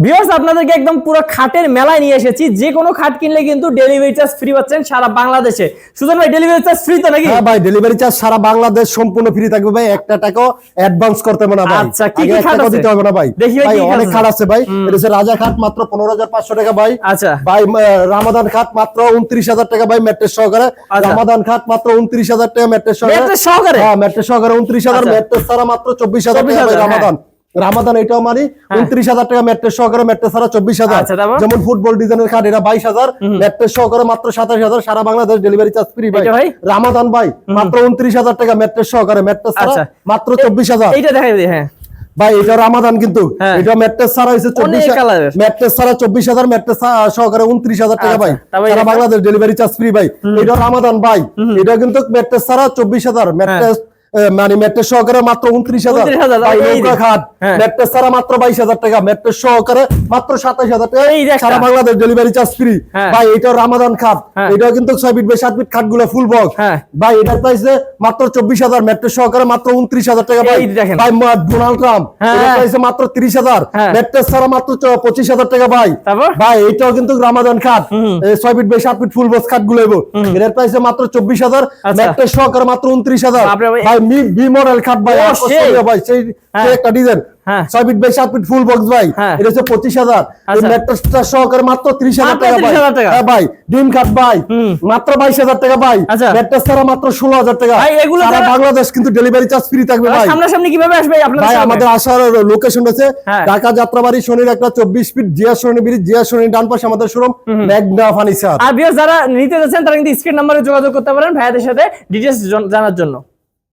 Viewers আপনাদেরকে একদম পুরো খাটের মেলায় নিয়ে এসেছি। যে কোনো খাট কিনলে কিন্তু ডেলিভারি চার্জ ফ্রি পাচ্ছেন সারা বাংলাদেশে। সুজন ভাই ডেলিভারি চার্জ ফ্রি তো নাকি? হ্যাঁ ভাই, ডেলিভারি চার্জ সারা বাংলাদেশ সম্পূর্ণ ফ্রি থাকবে ভাই। একটা টাকাও অ্যাডভান্স করতে হবে না ভাই। আচ্ছা, কি কি খাট আছে দিতে হবে না ভাই। দেখি ভাই কি অনেক খাট আছে ভাই। এটা হচ্ছে রাজা খাট মাত্র 15,500 টাকা ভাই। আচ্ছা ভাই রামাদান খাট মাত্র 29,000 টাকা ভাই ম্যাট্রেস সহকারে। রামাদান খাট মাত্র 29,000 টাকা ম্যাট্রেস সহকারে। ম্যাট্রেস সহকারে? হ্যাঁ ম্যাট্রেস সহকারে 29,000। ম্যাট্রেস ছাড়া মাত্র 24,000 টাকা ভাই রামাদান। রামাদান এটাও মানে 29,000 টাকা ম্যাট্রেস সহকারে, ম্যাট্রেস ছাড়া 24,000। যেমন ফুটবল ডিজাইনের খাট এটা 22,000, ম্যাট্রেস সহকারে মাত্র 27,000। সারা বাংলাদেশ ডেলিভারি চার্জ ফ্রি ভাই। রামাদান ভাই মাত্র 29,000 টাকা ম্যাট্রেস সহকারে, ম্যাট্রেস ছাড়া মাত্র 24,000। এইটা দেখাই দিই। হ্যাঁ ভাই এটা রামাদান কিন্তু এটা ম্যাট্রেস ছাড়া হইছে 24,000, ম্যাট্রেস ছাড়া 24,000, ম্যাট্রেস সহকারে 29,000 টাকা ভাই। সারা বাংলাদেশ ডেলিভারি চার্জ ফ্রি ভাই। এটা রামাদান ভাই, এটা কিন্তু ম্যাট্রেস ছাড়া 24,000, ম্যাট্রেস মানে ম্যাট্রেস সহকারে মাত্র 29,000। ভাই নৌকা খাট ম্যাট্রেস ছাড়া মাত্র 22,000 টাকা, ম্যাট্রেস সহকারে মাত্র 27,000 টাকা। সারা বাংলাদেশ ডেলিভারি চার্জ ফ্রি ভাই। এটা রামাদান খাট, এটা কিন্তু 6 ফিট বাই 7 ফিট খাটগুলো ফুল বক্স ভাই। এটার প্রাইস মাত্র 24,000, ম্যাট্রেস সহকারে মাত্র 29,000 টাকা ভাই। ভাই ডোনাল্ড ট্রাম্প এটার প্রাইস মাত্র 30,000, ম্যাট্রেস ছাড়া মাত্র 25,000 টাকা ভাই। ভাই এটাও কিন্তু রামাদান খাট 6 feet by 7 feet full box খাটগুলো এটার প্রাইস মাত্র 24,000, ম্যাট্রেস সহকারে মাত্র 29,000 ভাই। বি মডেল খাট ভাই, ভাই সেই একটা design 6 feet by 7 feet full box ভাই। এটা হচ্ছে 25,000। এই ম্যাট্রেসটা সহকারে মাত্র 30,000 টাকা ভাই। হ্যাঁ ভাই ডিম খাট ভাই মাত্র 22,000 টাকা ভাই। ম্যাট্রেস ছাড়া মাত্র 16,000 টাকা। সারা বাংলাদেশ কিন্তু ডেলিভারি চার্জ ফ্রি থাকবে ভাই। সামনাসামনি কিভাবে আসবে আপনাদের? ভাই আমাদের আসার লোকেশন আছে ঢাকা যাত্রাবাড়ি শনির একটা 24 ফিট জিয়া শনি ব্রিজ, জিয়া শনি ডান পাশে আমাদের শোরুম ম্যাগনা ফার্নিচার। আর ভিউয়ার্স যারা নিতে যাচ্ছেন তারা কিন্তু স্ক্রিন নম্বরে যোগাযোগ করতে পারেন ভাইয়াদের সাথে ডিটেইলস জানার জন্য।